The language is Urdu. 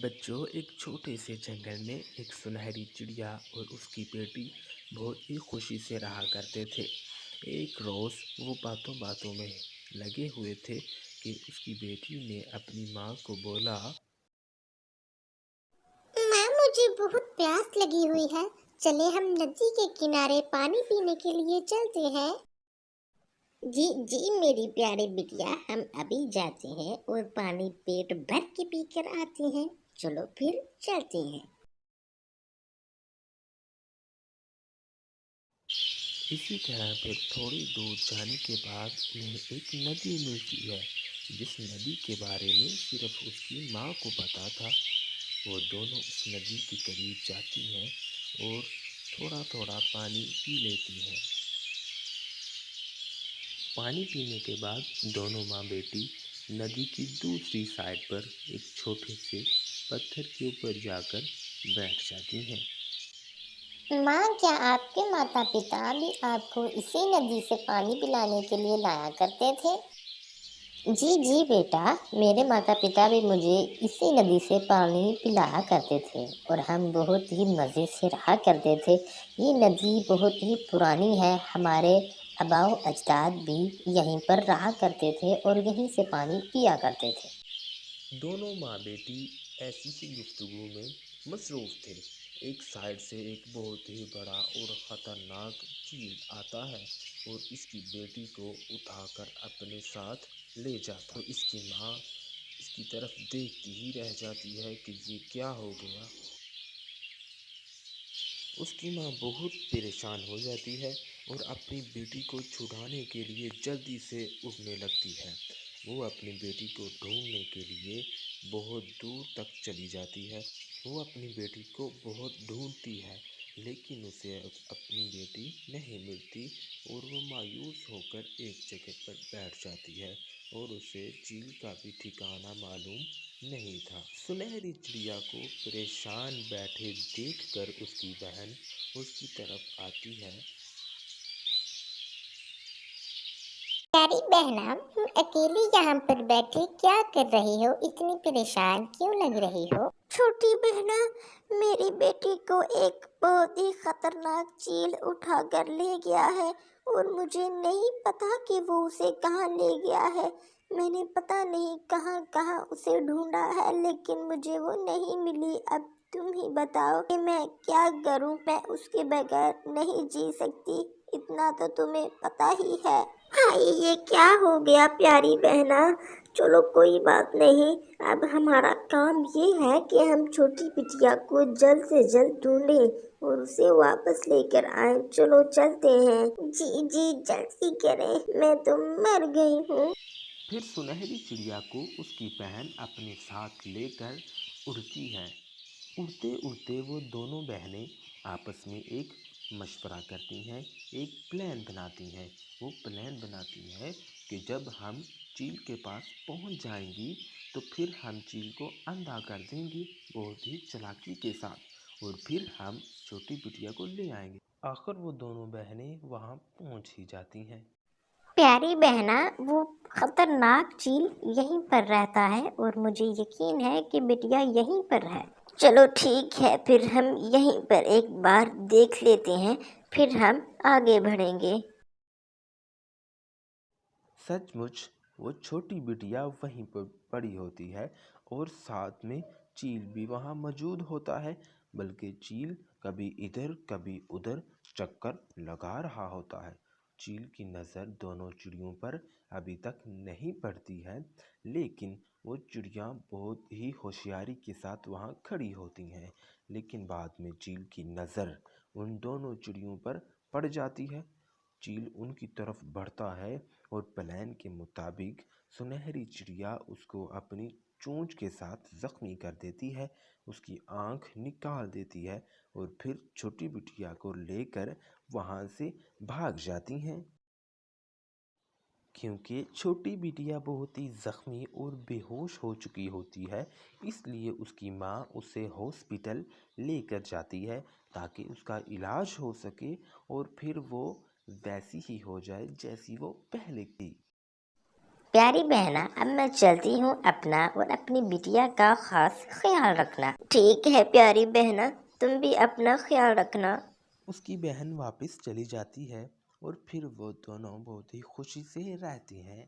بچوں، ایک چھوٹے سے جنگل میں ایک سنہری چڑیا اور اس کی بیٹی بہت ہی خوشی سے رہا کرتے تھے۔ ایک روز وہ باتوں باتوں میں لگے ہوئے تھے کہ اس کی بیٹی نے اپنی ماں کو بولا، ماں، مجھے بہت پیاس لگی ہوئی ہے، چلے ہم ندی کے کنارے پانی پینے کے لیے چلتے ہیں۔ جی جی میری پیاری بٹیا، ہم ابھی جاتے ہیں اور پانی پیٹ بھر کے پی کر آتے ہیں، چلو پھر چلتے ہیں۔ اسی طرح پھر تھوڑی دور جانے کے بعد انہیں ایک ندی ملتی ہے جس ندی کے بارے میں صرف اس کی ماں کو پتا تھا۔ وہ دونوں اس ندی کے قریب جاتی ہیں اور تھوڑا تھوڑا پانی پی لیتی ہیں۔ پانی پینے کے بعد دونوں ماں بیٹی ندی کی دوسری سائڈ پر ایک چھوٹے سے پتھر کے اوپر جا کر بیٹھ جاتی ہیں۔ ماں، کیا آپ کے ماتا پتا بھی آپ کو اسی ندی سے پانی پلانے کے لیے لایا کرتے تھے؟ جی جی بیٹا، میرے ماتا پتا بھی مجھے اسی ندی سے پانی پلایا کرتے تھے اور ہم بہت ہی مزے سے رہا کرتے تھے۔ یہ ندی بہت ہی پرانی ہے، ہمارے آباء و اجداد بھی یہیں پر رہا کرتے تھے اور یہیں سے پانی پیا کرتے تھے۔ دونوں ماں بیٹی ایسی ہی گفتگو میں مصروف تھے۔ ایک سائڈ سے ایک بہت ہی بڑا اور خطرناک چیل آتا ہے اور اس کی بیٹی کو اٹھا کر اپنے ساتھ لے جاتا ہے۔ اس کی ماں اس کی طرف دیکھتی ہی رہ جاتی ہے کہ یہ کیا ہو گیا۔ اس کی ماں بہت پریشان ہو جاتی ہے اور اپنی بیٹی کو چھڑانے کے لیے جلدی سے اٹھنے لگتی ہے۔ وہ اپنی بیٹی کو ڈھونڈنے کے لیے بہت دور تک چلی جاتی ہے۔ وہ اپنی بیٹی کو بہت ڈھونڈتی ہے لیکن اسے اپنی بیٹی نہیں ملتی اور وہ مایوس ہو کر ایک جگہ پر بیٹھ جاتی ہے اور اسے چیل کا بھی ٹھکانہ معلوم نہیں تھا۔ سنہری چڑیا کو پریشان بیٹھے دیکھ کر اس کی بہن اس کی طرف آتی ہے۔ پیاری بہنا، تم اکیلی یہاں پر بیٹھے کیا کر رہی ہو؟ اتنی پریشان کیوں لگ رہی ہو؟ چھوٹی بہنا، میری بیٹی کو ایک بہت ہی خطرناک چیل اٹھا کر لے گیا ہے اور مجھے نہیں پتا کہ وہ اسے کہاں لے گیا ہے۔ میں نے پتا نہیں کہاں کہاں اسے ڈھونڈا ہے لیکن مجھے وہ نہیں ملی۔ اب تم ہی بتاؤ کہ میں کیا کروں؟ میں اس کے بغیر نہیں جی سکتی، اتنا تو تمہیں پتا ہی ہے۔ ہائے، یہ کیا ہو گیا پیاری بہنا؟ چلو کوئی بات نہیں، اب ہمارا کام یہ ہے کہ ہم چھوٹی بٹیا کو جلد سے جلد ڈھونڈیں اور اسے واپس لے کر آئیں۔ چلو چلتے ہیں۔ جی جی جلدی کریں، میں تو مر گئی ہوں۔ پھر سنہری چڑیا کو اس کی بہن اپنے ساتھ لے کر اڑتی ہے۔ اڑتے اڑتے وہ دونوں بہنیں آپس میں ایک مشورہ کرتی ہیں، ایک پلان بناتی ہیں۔ وہ پلان بناتی ہیں کہ جب ہم چیل کے پاس پہنچ جائیں گی تو پھر ہم چیل کو اندھا کر دیں گی بہت ہی چالاکی کے ساتھ اور پھر ہم چھوٹی بٹیا کو لے آئیں گے۔ آخر وہ دونوں بہنیں وہاں پہنچ ہی جاتی ہیں۔ پیاری بہنا، وہ خطرناک چیل یہیں پر رہتا ہے اور مجھے یقین ہے کہ بٹیا یہیں پر ہے۔ چلو ٹھیک ہے، پھر ہم یہیں پر ایک بار دیکھ لیتے ہیں، پھر ہم آگے بڑھیں گے۔ سچ مچ وہ چھوٹی بٹیا وہیں پر پڑی ہوتی ہے اور ساتھ میں چیل بھی وہاں موجود ہوتا ہے، بلکہ چیل کبھی ادھر کبھی ادھر چکر لگا رہا ہوتا ہے۔ چیل کی نظر دونوں چڑیوں پر ابھی تک نہیں پڑتی ہے لیکن وہ چڑیاں بہت ہی ہوشیاری کے ساتھ وہاں کھڑی ہوتی ہیں، لیکن بعد میں چیل کی نظر ان دونوں چڑیوں پر پڑ جاتی ہے۔ چیل ان کی طرف بڑھتا ہے اور پلان کے مطابق سنہری چڑیا اس کو اپنی چونچ کے ساتھ زخمی کر دیتی ہے، اس کی آنکھ نکال دیتی ہے اور پھر چھوٹی بٹیا کو لے کر وہاں سے بھاگ جاتی ہیں۔ کیونکہ چھوٹی بٹیا بہت ہی زخمی اور بے ہوش ہو چکی ہوتی ہے، اس لیے اس کی ماں اسے ہاسپٹل لے کر جاتی ہے تاکہ اس کا علاج ہو سکے اور پھر وہ ویسی ہی ہو جائے جیسی وہ پہلے تھی۔ پیاری بہنا اب میں چلتی ہوں، اپنا اور اپنی بٹیا کا خاص خیال رکھنا۔ ٹھیک ہے پیاری بہنا، تم بھی اپنا خیال رکھنا۔ اس کی بہن واپس چلی جاتی ہے اور پھر وہ دونوں بہت ہی خوشی سے رہتی ہیں۔